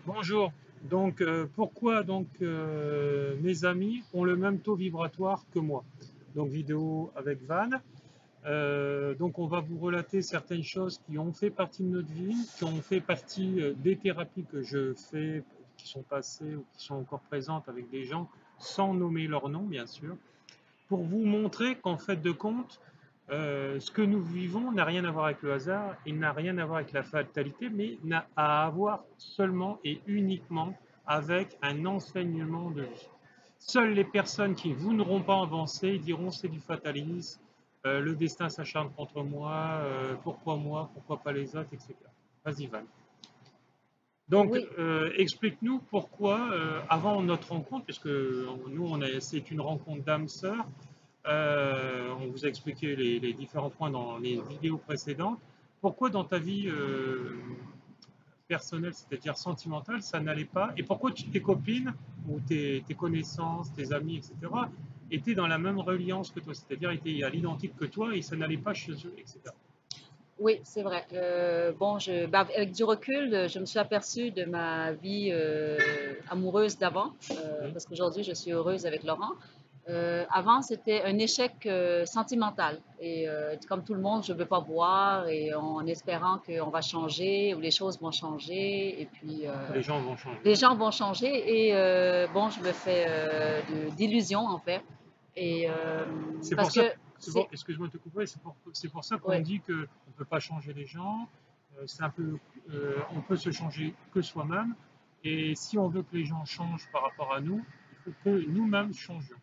Bonjour. Pourquoi mes amis ont le même taux vibratoire que moi? Donc, vidéo avec Van. On va vous relater certaines choses qui ont fait partie de notre vie, qui ont fait partie des thérapies que je fais, qui sont passées ou qui sont encore présentes avec des gens, sans nommer leur nom, bien sûr, pour vous montrer qu'en fait de compte, ce que nous vivons n'a rien à voir avec le hasard et n'a rien à voir avec la fatalité, mais n'a à voir seulement et uniquement avec un enseignement de vie. Seules les personnes qui vous n'auront pas avancé diront c'est du fatalisme, le destin s'acharne contre moi, pourquoi pas les autres, etc. Vas-y, Val. Oui, Explique-nous pourquoi, avant notre rencontre, puisque c'est une rencontre d'âme sœur, on vous a expliqué les différents points dans les vidéos précédentes. Pourquoi dans ta vie personnelle, c'est-à-dire sentimentale, ça n'allait pas? Et pourquoi tes copines ou tes connaissances, tes amis, etc., étaient dans la même reliance que toi, c'est-à-dire étaient à l'identique que toi et ça n'allait pas chez eux, etc. oui, c'est vrai. Avec du recul, je me suis aperçue de ma vie amoureuse d'avant, Oui. parce qu'aujourd'hui, je suis heureuse avec Laurent. Avant, c'était un échec sentimental. Et comme tout le monde, je ne veux pas voir, et en espérant qu'on va changer ou les choses vont changer. Et puis, Les gens vont changer. les gens vont changer. Et je me fais d'illusions, en fait. Et C'est parce pour ça, que c'est. excuse-moi de te couper, c'est pour ça qu'on Ouais. dit qu'on ne peut pas changer les gens, c'est un peu, on peut se changer que soi-même, et si on veut que les gens changent par rapport à nous, il faut que nous-mêmes changions.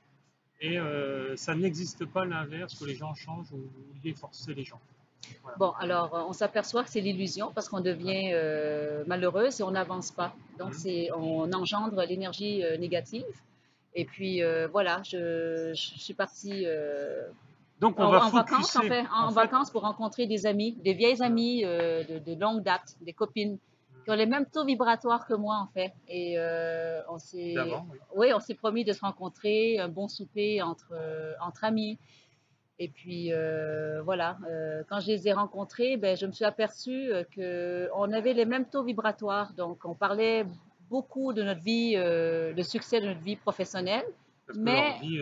Et ça n'existe pas l'inverse, que les gens changent ou vous vouliez forcer les gens. Voilà. Bon, alors, on s'aperçoit que c'est l'illusion parce qu'on devient malheureuse et on n'avance pas. Donc, Mhm. on engendre l'énergie négative. Et puis, voilà, je suis partie Donc on va en vacances, focuser, en en fait, vacances pour rencontrer des amis, des vieilles voilà. amies de longue date, des copines qui ont les mêmes taux vibratoires que moi, en fait. Et D'avant, oui. oui, on s'est promis de se rencontrer, un bon souper entre amis. Et puis voilà, quand je les ai rencontrés, ben, je me suis aperçue qu'on avait les mêmes taux vibratoires. Donc, on parlait beaucoup de notre vie, le succès de notre vie professionnelle, Parce que leur mais vie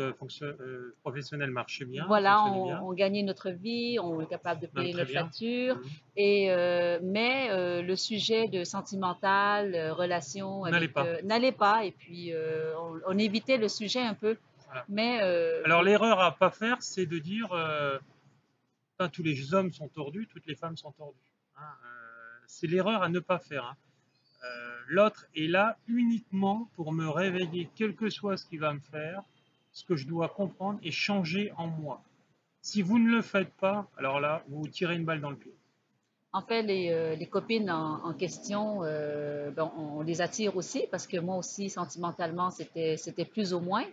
professionnelle marchait bien, voilà, fonctionnait bien, on gagnait notre vie, on est capable de même payer très notre bien. facture. Mhm. Mais le sujet de sentimental, relation N'allez avec, pas. n'allait pas. Et puis, on évitait le sujet un peu. Voilà. Mais Alors l'erreur à pas faire, c'est de dire enfin, tous les hommes sont tordus, toutes les femmes sont tordues. Hein. C'est l'erreur à ne pas faire. Hein. L'autre est là uniquement pour me réveiller, quel que soit ce qu'il va me faire, ce que je dois comprendre et changer en moi. Si vous ne le faites pas, alors là, vous vous tirez une balle dans le pied. en fait, les copines en question, bon, on les attire aussi parce que moi aussi, sentimentalement, c'était plus ou moins.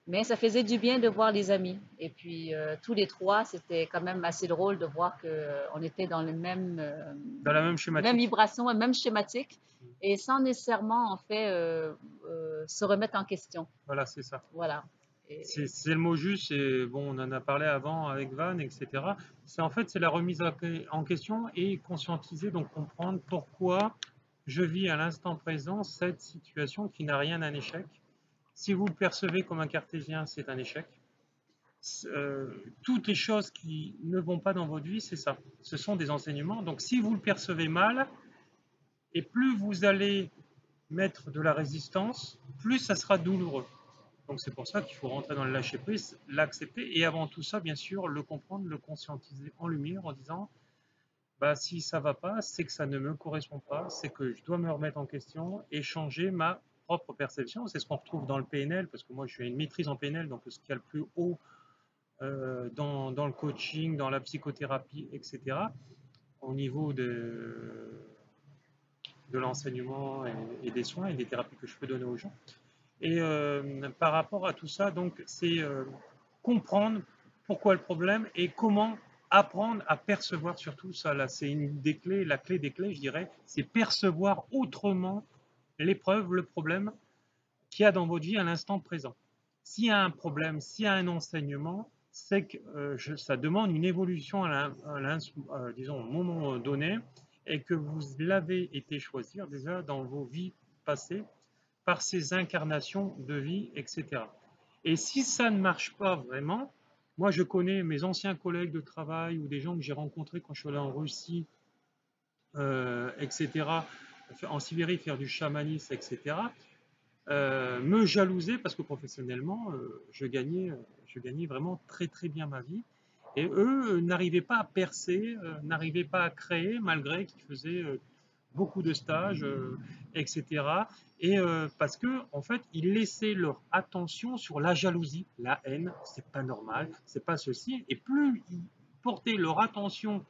Mais ça faisait du bien de voir les amis. Et puis, tous les trois, c'était quand même assez drôle de voir qu'on était dans le Dans la même même schématique. vibration, même schématique, et sans nécessairement, en fait, se remettre en question. Voilà, c'est ça. Voilà. Et C'est le mot juste, et bon, on en a parlé avant avec Van, etc. C'est en fait c'est la remise en question et conscientiser, donc comprendre pourquoi je vis à l'instant présent cette situation qui n'a rien d'un échec. Si vous le percevez comme un cartésien, c'est un échec. Euh, Toutes les choses qui ne vont pas dans votre vie, c'est ça. Ce sont des enseignements. Donc si vous le percevez mal, et plus vous allez mettre de la résistance, plus ça sera douloureux. Donc c'est pour ça qu'il faut rentrer dans le lâcher prise, l'accepter et avant tout ça, bien sûr, le comprendre, le conscientiser en lumière en disant bah, si ça va pas, c'est que ça ne me correspond pas, c'est que je dois me remettre en question et changer ma propre perception. C'est ce qu'on retrouve dans le PNL, parce que moi je suis une maîtrise en PNL, donc ce qu'il y a le plus haut dans le coaching, dans la psychothérapie, etc., au niveau de l'enseignement et des soins et des thérapies que je peux donner aux gens. Et par rapport à tout ça, donc, c'est comprendre pourquoi le problème et comment apprendre à percevoir surtout ça. Là, c'est une des clés, la clé des clés, je dirais, c'est percevoir autrement l'épreuve, le problème qu'il y a dans votre vie à l'instant présent. S'il y a un problème, s'il y a un enseignement, c'est que ça demande une évolution disons, au moment donné et que vous l'avez été choisir déjà dans vos vies passer par ces incarnations de vie, etc. Et si ça ne marche pas vraiment, moi je connais mes anciens collègues de travail ou des gens que j'ai rencontrés quand je suis allé en Russie, etc., en Sibérie faire du chamanisme, etc., me jalouser parce que professionnellement, je gagnais vraiment très très bien ma vie. Et eux n'arrivaient pas à percer, n'arrivaient pas à créer, malgré qu'ils faisaient beaucoup de stages, etc. Et parce que en fait, ils laissaient leur attention sur la jalousie, la haine, c'est pas normal, c'est pas ceci. Et plus ils portaient leur attention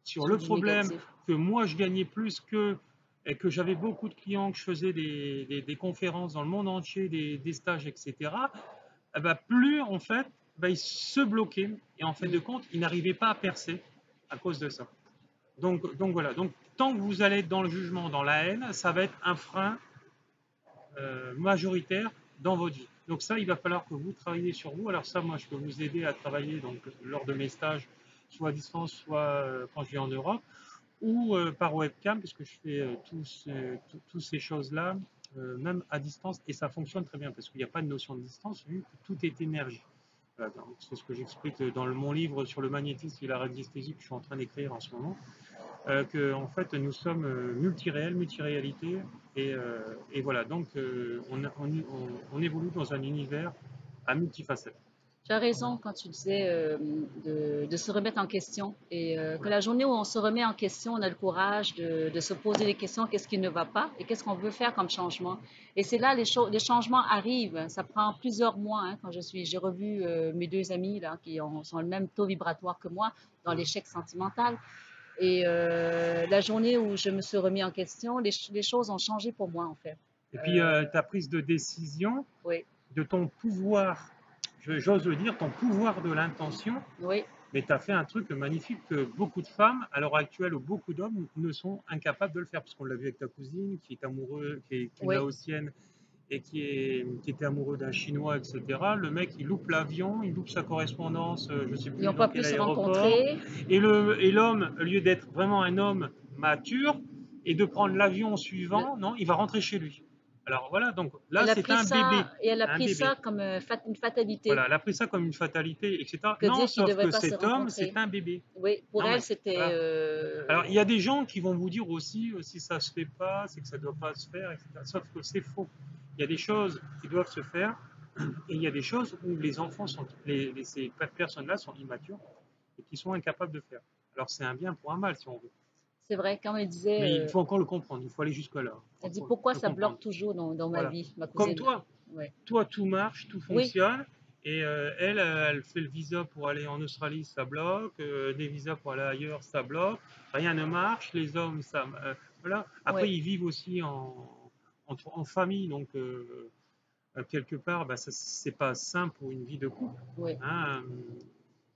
sur Sur le du problème négatif. que moi je gagnais plus qu'eux et que j'avais beaucoup de clients, que je faisais des conférences dans le monde entier, des stages, etc., eh ben, plus en fait, ben, ils se bloquaient et en fait de compte, ils n'arrivaient pas à percer à cause de ça. Donc voilà, donc tant que vous allez être dans le jugement, dans la haine, ça va être un frein majoritaire dans votre vie. Donc ça, il va falloir que vous travaillez sur vous. Alors ça, moi, je peux vous aider à travailler donc, lors de mes stages, soit à distance, soit quand je vais en Europe, ou par webcam, puisque je fais toutes ces choses-là, même à distance, et ça fonctionne très bien, parce qu'il n'y a pas de notion de distance, vu que tout est énergie. Voilà, c'est ce que j'explique dans mon livre sur le magnétisme et la radiesthésie que je suis en train d'écrire en ce moment, que en fait nous sommes multiréels, multiréalité, et voilà, donc on évolue dans un univers à multifacettes. Tu as raison quand tu disais de se remettre en question et que la journée où on se remet en question, on a le courage de se poser des questions, qu'est-ce qui ne va pas et qu'est-ce qu'on veut faire comme changement. Et c'est là les changements arrivent. Ça prend plusieurs mois. Hein, quand j'ai revu mes deux amis là qui sont le même taux vibratoire que moi dans l'échec sentimental. Et la journée où je me suis remis en question, les choses ont changé pour moi en fait. Et puis ta prise de décision, Oui, de ton pouvoir, j'ose le dire, ton pouvoir de l'intention, oui, mais tu as fait un truc magnifique que beaucoup de femmes, à l'heure actuelle, ou beaucoup d'hommes, ne sont incapables de le faire. Parce qu'on l'a vu avec ta cousine, qui est amoureux, qui est une oui. Laotienne, et qui était amoureux d'un Chinois, etc. Le mec, il loupe l'avion, il loupe sa correspondance, je ne sais Ils plus n'ont dans pas pu quel se aéroport. rencontrer. Et l'homme, au lieu d'être vraiment un homme mature, et de prendre l'avion Le- suivant, non, il va rentrer chez lui. Alors voilà, donc là, Elle a c'est pris un bébé. ça et elle a Un pris bébé. ça comme une fatalité Voilà, elle a pris ça comme une fatalité, etc. que Non, dire qu'ils ne sauf devaient que pas se cet homme, rencontrer. c'est un bébé. Oui, pour Non, elle, mais c'était voilà. Alors, il y a des gens qui vont vous dire aussi, si ça se fait pas, c'est que ça ne doit pas se faire, etc. Sauf que c'est faux. Il y a des choses qui doivent se faire, et il y a des choses où les enfants sont, ces personnes-là sont immatures et qui sont incapables de faire. Alors, c'est un bien pour un mal, si on veut. c'est vrai, quand elle disait, Mais il faut encore le comprendre, il faut aller jusque là. elle Il dit faut pourquoi le ça comprendre. bloque toujours dans ma Voilà. vie, ma Comme cousine. toi, Ouais. toi, tout marche, tout Oui, fonctionne. Et elle, elle fait le visa pour aller en Australie, ça bloque. Des visas pour aller ailleurs, ça bloque. Rien ne marche. Les hommes, ça. Voilà. Après, oui, ils vivent aussi en famille, donc quelque part, bah, c'est pas simple pour une vie de couple. oui. Hein.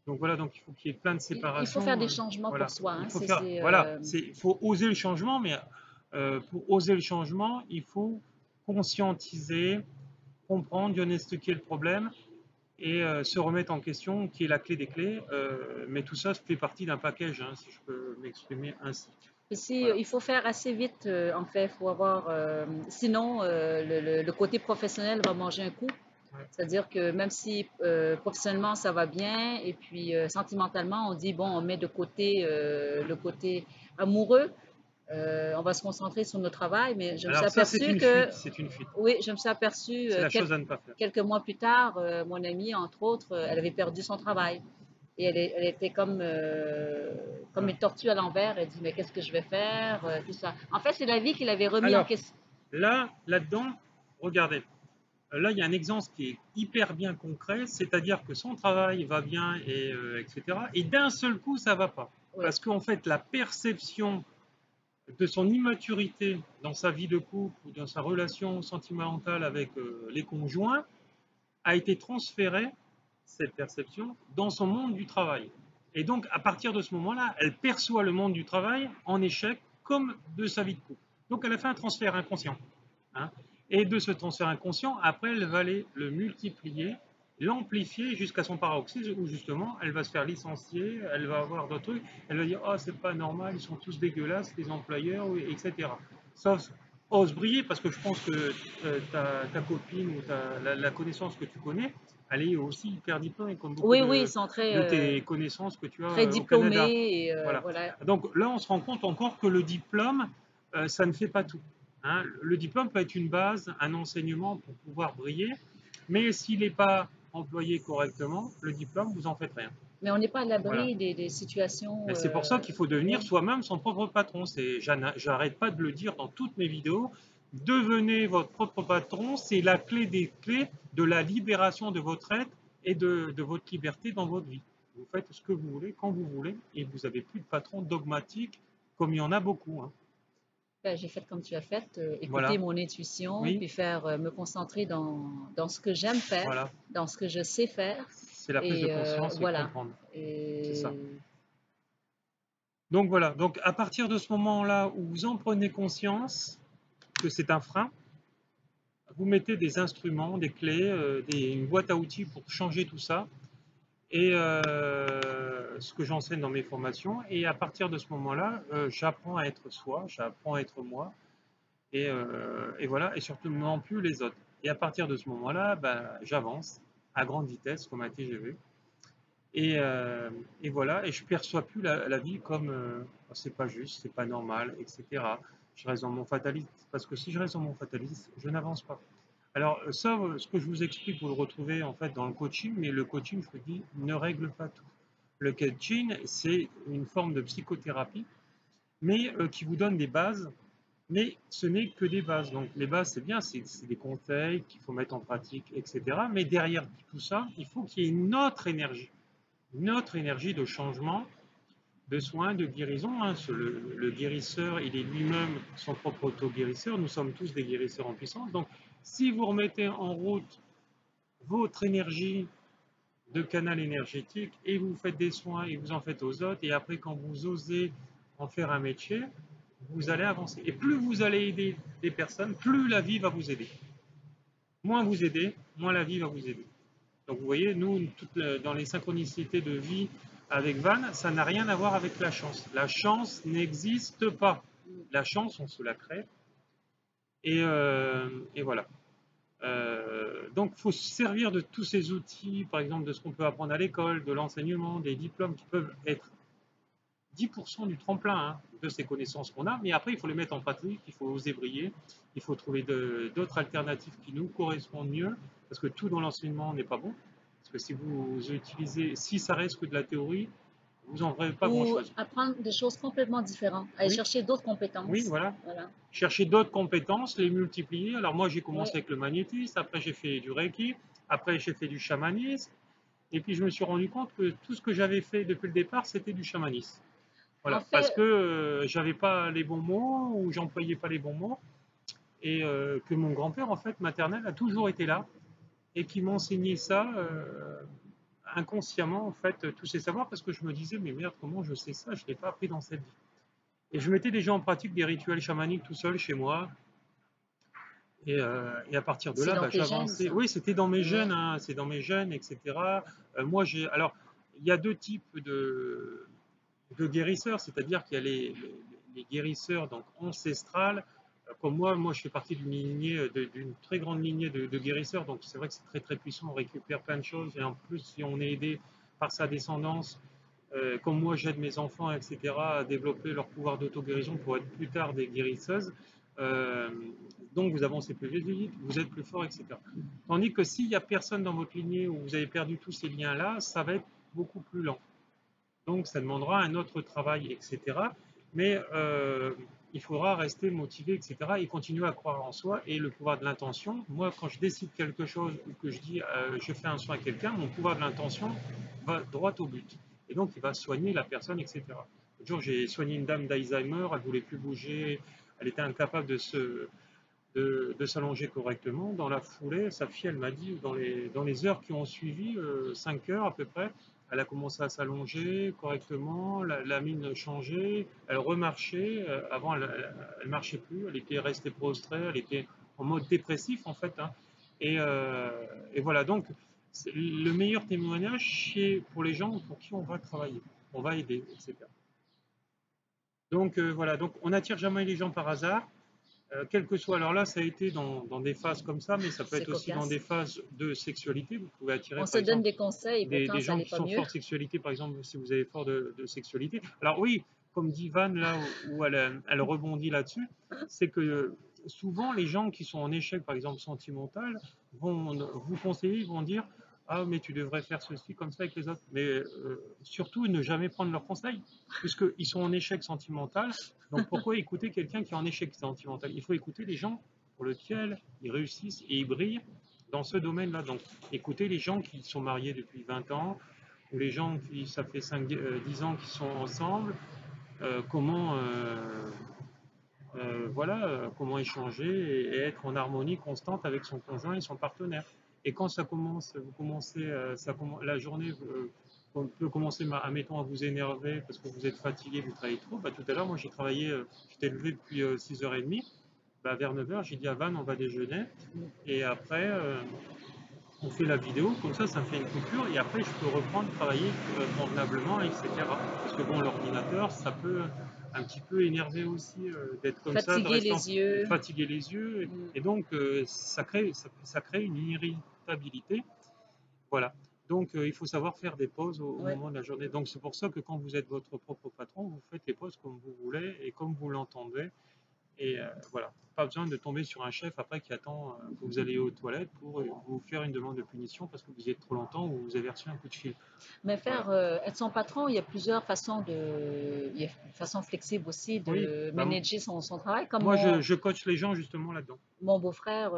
Donc voilà, donc il faut qu'il y ait plein de Il faut faire séparations. des changements pour Voilà, soi. il Hein. faut faire. Voilà, il faut oser le changement, mais pour oser le changement, il faut conscientiser, comprendre, diagnostiquer le problème et se remettre en question, qui est la clé des clés. Mais tout ça fait partie d'un package, hein, si je peux m'exprimer ainsi. Ici, Voilà. il faut faire assez vite, en fait. Il faut avoir. Sinon, le côté professionnel va manger un coup. Ouais. C'est-à-dire que même si professionnellement ça va bien, et puis sentimentalement, on dit, bon, on met de côté le côté amoureux, on va se concentrer sur notre travail, mais je me suis Alors ça, c'est aperçue une que, fuite, c'est une fuite. oui, je me suis aperçue C'est la chose à ne pas faire. quelques mois plus tard, mon amie, entre autres, elle avait perdu son travail. Et elle était comme Ouais. une tortue à l'envers. Elle dit, mais qu'est-ce que je vais faire, tout ça. En fait, c'est la vie qui l'avait remis en Alors, question. là-dedans, regardez, là, il y a un exemple qui est hyper bien concret, c'est-à-dire que son travail va bien, etc. Et d'un seul coup, ça ne va pas. Oui, Parce qu'en fait, la perception de son immaturité dans sa vie de couple ou dans sa relation sentimentale avec les conjoints a été transférée, cette perception, dans son monde du travail. Et donc, à partir de ce moment-là, elle perçoit le monde du travail en échec comme de sa vie de couple. Donc, elle a fait un transfert inconscient. Hein. Et de ce transfert inconscient, après, elle va aller le multiplier, l'amplifier jusqu'à son paroxysme où justement, elle va se faire licencier, elle va avoir d'autres trucs, elle va dire, oh, c'est pas normal, ils sont tous dégueulasses, les employeurs, etc. Sauf ose briller, parce que je pense que ta copine ou la connaissance que tu connais, elle est aussi hyper diplômée, comme beaucoup Oui, oui, ils sont de tes connaissances que tu as très au Canada. diplômés et Voilà. voilà. Donc là, on se rend compte encore que le diplôme, ça ne fait pas tout. Hein. Le diplôme peut être une base, un enseignement pour pouvoir briller, mais s'il n'est pas employé correctement, le diplôme, vous en faites rien. Mais on n'est pas à Voilà. l'abri des situations. Mais c'est pour ça qu'il faut devenir Oui. soi-même son propre patron. J'arrête pas de le dire dans toutes mes vidéos. Devenez votre propre patron, c'est la clé des clés de la libération de votre être et de votre liberté dans votre vie. Vous faites ce que vous voulez, quand vous voulez, et vous n'avez plus de patron dogmatique, comme il y en a beaucoup. Hein. Ben, j'ai fait comme tu as fait, écouter Voilà, mon intuition, oui, puis faire, me concentrer dans ce que j'aime faire, voilà. dans ce que je sais faire. C'est la prise de Et conscience et voilà. comprendre. C'est ça. Et Donc voilà, donc à partir de ce moment-là où vous en prenez conscience que c'est un frein, vous mettez des instruments, des clés, une boîte à outils pour changer tout ça. Et ce que j'enseigne dans mes formations. Et à partir de ce moment-là, j'apprends à être soi, j'apprends à être moi. Et voilà, et surtout non plus les autres. Et à partir de ce moment-là, bah, j'avance à grande vitesse comme un TGV. Et voilà, et je perçois plus la vie comme c'est pas juste, c'est pas normal, etc. Je reste dans mon fatalisme, parce que si je reste dans mon fatalisme, je n'avance pas. Alors ça, ce que je vous explique, vous le retrouvez en fait dans le coaching, mais le coaching, je vous dis, ne règle pas tout. Le coaching, c'est une forme de psychothérapie, mais qui vous donne des bases, mais ce n'est que des bases. Donc les bases, c'est bien, c'est des conseils qu'il faut mettre en pratique, etc. Mais derrière tout ça, il faut qu'il y ait une autre énergie de changement, de soins, de guérison. Hein. Le guérisseur, il est lui-même son propre auto-guérisseur. Nous sommes tous des guérisseurs en puissance. Donc, si vous remettez en route votre énergie de canal énergétique et vous faites des soins et vous en faites aux autres, et après, quand vous osez en faire un métier, vous allez avancer. Et plus vous allez aider des personnes, plus la vie va vous aider. Moins vous aidez, moins la vie va vous aider. Donc vous voyez, nous, dans les synchronicités de vie avec Van, ça n'a rien à voir avec la chance. La chance n'existe pas. La chance, on se la crée. Et voilà. Donc il faut se servir de tous ces outils, par exemple de ce qu'on peut apprendre à l'école, de l'enseignement, des diplômes qui peuvent être 10% du tremplin de ces connaissances qu'on a, mais après il faut les mettre en pratique, il faut oser briller, il faut trouver d'autres alternatives qui nous correspondent mieux, parce que tout dans l'enseignement n'est pas bon. Parce que si vous utilisez, si ça reste que de la théorie, vous n'en verrez pas ou grand-chose. apprendre des choses complètement différentes, aller Oui, chercher d'autres oui, compétences. voilà. Voilà. Chercher d'autres compétences, les multiplier. Alors moi j'ai Oui. commencé avec le magnétisme, après j'ai fait du Reiki, après j'ai fait du chamanisme, et puis je me suis rendu compte que tout ce que j'avais fait depuis le départ, c'était du chamanisme. En Voilà, parce fait, que j'avais pas les bons mots ou j'employais pas les bons mots et que mon grand-père en fait maternel a toujours été là et qui m'enseignait ça inconsciemment en fait tous ces savoirs parce que je me disais mais merde comment je sais ça, je l'ai pas appris dans cette vie. Et je mettais déjà en pratique des rituels chamaniques tout seul chez moi et à partir de c'est là dans bah, tes gènes, j'avançais. ça. Oui c'était dans mes Oui. gènes, hein, c'est dans mes gènes etc. Moi j'ai alors il y a deux types de guérisseurs, c'est-à-dire qu'il y a les guérisseurs donc ancestrales, comme moi je fais partie d'une très grande lignée de guérisseurs, donc c'est vrai que c'est très très puissant, on récupère plein de choses, et en plus si on est aidé par sa descendance, comme moi j'aide mes enfants, etc., à développer leur pouvoir d'auto-guérison pour être plus tard des guérisseuses, euh, donc vous avancez plus vite, vous êtes plus fort, etc. Tandis que s'il n'y a personne dans votre lignée où vous avez perdu tous ces liens-là, ça va être beaucoup plus lent. Donc, ça demandera un autre travail, etc. Mais il faudra rester motivé, etc. Et continuer à croire en soi et le pouvoir de l'intention. Moi, quand je décide quelque chose ou que je dis je fais un soin à quelqu'un, mon pouvoir de l'intention va droit au but. Et donc, il va soigner la personne, etc. Un jour, j'ai soigné une dame d'Alzheimer, elle ne voulait plus bouger, elle était incapable de s'allonger correctement. Dans la foulée, sa fille, elle m'a dit, dans les heures qui ont suivi, 5 heures à peu près, elle a commencé à s'allonger correctement, la mine changeait, elle remarchait. Avant, elle ne marchait plus, elle était restée prostrée, elle était en mode dépressif en fait. Hein. Et voilà, donc le meilleur témoignage, c'est pour les gens pour qui on va travailler, on va aider, etc. Donc voilà, donc on n'attire jamais les gens par hasard. Quel que soit, alors là, ça a été dans des phases comme ça, mais ça peut C'est être aussi dans des cocasse. phases de sexualité. Vous pouvez attirer, On par se donne exemple, des conseils et pourtant des ça gens n'est qui pas sont mieux. forts de sexualité, par exemple, si vous avez fort de sexualité. Alors oui, comme dit Van, là où elle rebondit là-dessus, c'est que souvent les gens qui sont en échec, par exemple sentimental, vont vous conseiller, ils vont dire, ah mais tu devrais faire ceci comme ça avec les autres. Mais surtout ne jamais prendre leurs conseils, puisqu'ils sont en échec sentimental. Donc pourquoi écouter quelqu'un qui est en échec sentimental? Il faut écouter les gens pour lesquels ils réussissent et ils brillent dans ce domaine-là. Donc écoutez les gens qui sont mariés depuis 20 ans, ou les gens qui, ça fait 10 ans qu'ils sont ensemble, comment, voilà, comment échanger et être en harmonie constante avec son conjoint et son partenaire. Et quand ça commence, vous commencez, la journée peut commencer, admettons, à vous énerver parce que vous êtes fatigué, vous travaillez trop. Bah, tout à l'heure, moi j'ai travaillé, j'étais levé depuis 6h30. Bah, vers 9h, j'ai dit à Van, on va déjeuner. Et après, on fait la vidéo, comme ça me fait une coupure et après je peux reprendre, travailler convenablement, etc. Parce que bon, l'ordinateur, ça peut un petit peu énerver aussi d'être comme ça, de Fatiguer rester les yeux. fatiguer les yeux Mm. et donc ça crée une irritabilité. Voilà. Donc il faut savoir faire des pauses au Ouais. moment de la journée. Donc c'est pour ça que quand vous êtes votre propre patron, vous faites les pauses comme vous voulez et comme vous l'entendez. Et voilà, pas besoin de tomber sur un chef après qui attend que vous allez aux toilettes pour vous faire une demande de punition parce que vous y êtes trop longtemps ou vous avez reçu un coup de fil. Mais Voilà. être son patron, il y a plusieurs façons il y a une façon flexible aussi Oui, de bah, manager son travail. Comme moi je coach les gens justement là-dedans. mon beau-frère,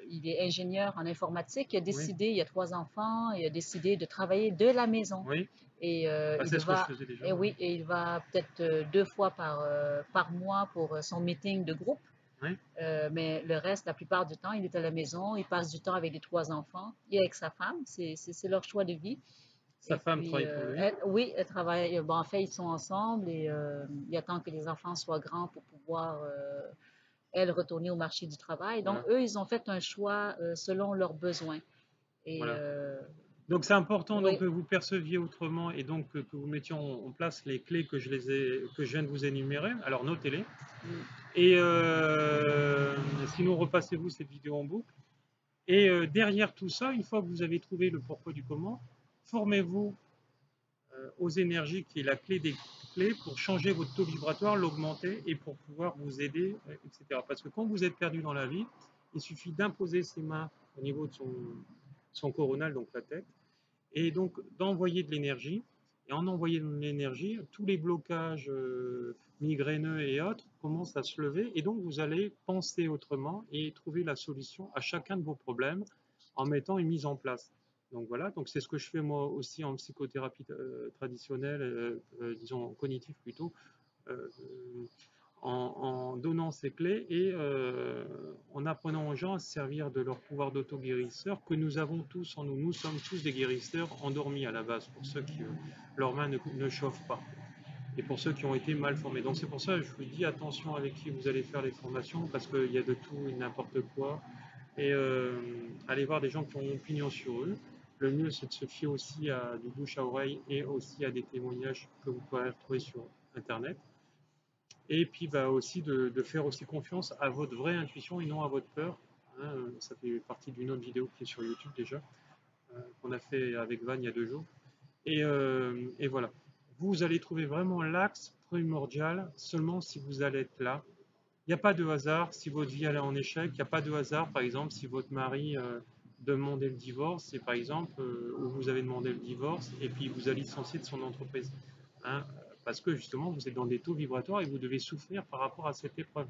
il est ingénieur en informatique. Il a Oui, décidé, il a 3 enfants, il a décidé de travailler de la maison. oui, Et bah, c'est ce que je faisais déjà. et Oui, oui, et il va peut-être 2 fois par mois pour son meeting de groupe. oui. Mais le reste, la plupart du temps, il est à la maison, il passe du temps avec les 3 enfants et avec sa femme. C'est leur choix de vie. Sa Et femme puis, travaille pour lui. oui, elle travaille. Bon, en fait, ils sont ensemble et il attend que les enfants soient grands pour pouvoir, elle, retourner au marché du travail. Donc, Voilà, eux, ils ont fait un choix selon leurs besoins. Et voilà. Donc c'est important donc, oui, que vous perceviez autrement et donc que vous mettiez en place les clés que je viens de vous énumérer. Alors notez-les. mm, Et sinon repassez-vous cette vidéo en boucle. Et derrière tout ça, une fois que vous avez trouvé le pourquoi du comment, formez-vous aux énergies qui est la clé des clés pour changer votre taux vibratoire, l'augmenter et pour pouvoir vous aider, etc. Parce que quand vous êtes perdu dans la vie, il suffit d'imposer ses mains au niveau de son coronal, donc la tête, et donc d'envoyer de l'énergie. Et en envoyant de l'énergie, tous les blocages migraineux et autres commencent à se lever. Et donc vous allez penser autrement et trouver la solution à chacun de vos problèmes en mettant une mise en place. Donc voilà, donc c'est ce que je fais moi aussi en psychothérapie traditionnelle, disons cognitive plutôt, euh, en donnant ces clés et en apprenant aux gens à se servir de leur pouvoir d'auto-guérisseur que nous avons tous en nous. Nous sommes tous des guérisseurs endormis à la base, pour ceux qui leurs mains ne chauffent pas et pour ceux qui ont été mal formés. Donc c'est pour ça que je vous dis attention avec qui vous allez faire les formations parce qu'il y a de tout et n'importe quoi. Et allez voir des gens qui ont une opinion sur eux. Le mieux, c'est de se fier aussi à du bouche à oreille et aussi à des témoignages que vous pourrez retrouver sur Internet. Et puis bah, aussi de faire aussi confiance à votre vraie intuition et non à votre peur. Hein, ça fait partie d'une autre vidéo qui est sur YouTube déjà, qu'on a fait avec Van il y a 2 jours. Et voilà. Vous allez trouver vraiment l'axe primordial seulement si vous allez être là. Il n'y a pas de hasard si votre vie elle est en échec. Il n'y a pas de hasard, par exemple, si votre mari demandait le divorce, et par exemple, ou vous avez demandé le divorce, et puis vous allez licencier de son entreprise. Hein, parce que justement, vous êtes dans des taux vibratoires et vous devez souffrir par rapport à cette épreuve.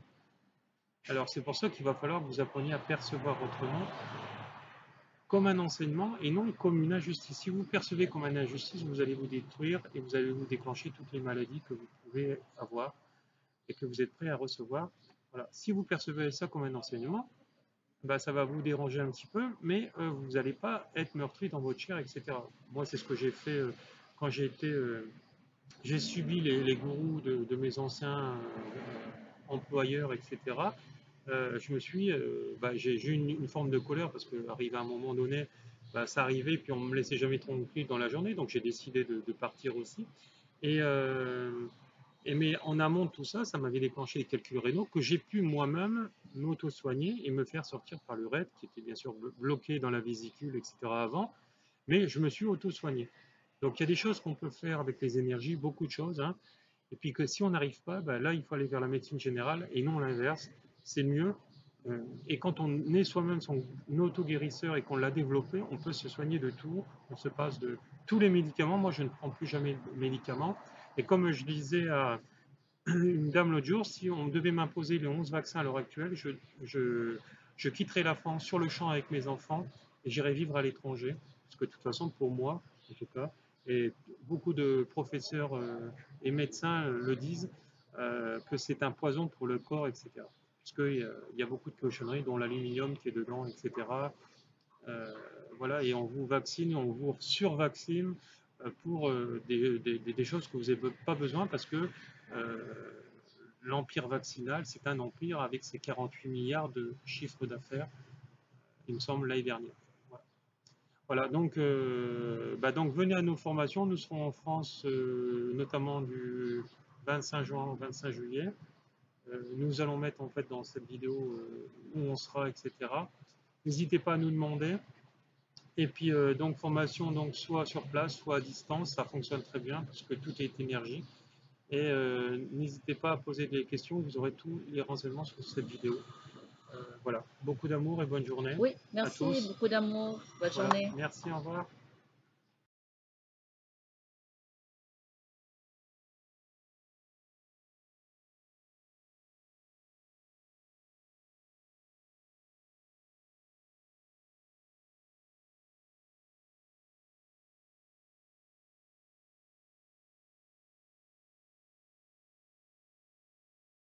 Alors c'est pour ça qu'il va falloir que vous appreniez à percevoir autrement comme un enseignement et non comme une injustice. Si vous percevez comme une injustice, vous allez vous détruire et vous allez vous déclencher toutes les maladies que vous pouvez avoir et que vous êtes prêt à recevoir. Voilà. Si vous percevez ça comme un enseignement, bah, ça va vous déranger un petit peu, mais vous n'allez pas être meurtri dans votre chair, etc. Moi, c'est ce que j'ai fait quand j'ai subi les gourous de mes anciens employeurs, etc. J'ai eu une forme de colère parce qu'arrivé à un moment donné, bah, ça arrivait, puis on ne me laissait jamais tranquille dans la journée, donc j'ai décidé de partir aussi. Et mais en amont de tout ça, ça m'avait déclenché les calculs rénaux que j'ai pu moi-même m'auto-soigner et me faire sortir par le RED, qui était bien sûr bloqué dans la vésicule, etc. avant, mais je me suis auto-soigné. Donc il y a des choses qu'on peut faire avec les énergies, beaucoup de choses, hein, et puis que si on n'arrive pas, ben là, il faut aller vers la médecine générale et non l'inverse. C'est mieux. Et quand on est soi-même son auto-guérisseur et qu'on l'a développé, on peut se soigner de tout. On se passe de tous les médicaments. Moi, je ne prends plus jamais de médicaments. Et comme je disais à une dame l'autre jour, si on devait m'imposer les 11 vaccins à l'heure actuelle, je quitterais la France sur le champ avec mes enfants et j'irais vivre à l'étranger. Parce que de toute façon, pour moi, en tout cas, et beaucoup de professeurs et médecins le disent, que c'est un poison pour le corps, etc. Puisqu'il y a beaucoup de cochonneries, dont l'aluminium qui est dedans, etc. Euh, voilà, et on vous vaccine, on vous survaccine pour des choses que vous n'avez pas besoin parce que l'empire vaccinal, c'est un empire avec ses 48 milliards de chiffre d'affaires, il me semble, l'année dernière. Voilà. Voilà, donc venez à nos formations. Nous serons en France, notamment du 25 juin au 25 juillet. Nous allons mettre en fait dans cette vidéo où on sera, etc. N'hésitez pas à nous demander. Et puis donc formation donc soit sur place, soit à distance, ça fonctionne très bien parce que tout est énergie. Et n'hésitez pas à poser des questions, vous aurez tous les renseignements sur cette vidéo. Voilà, beaucoup d'amour et bonne journée Oui, à merci, tous. beaucoup d'amour. Bonne Voilà, journée. merci, au revoir.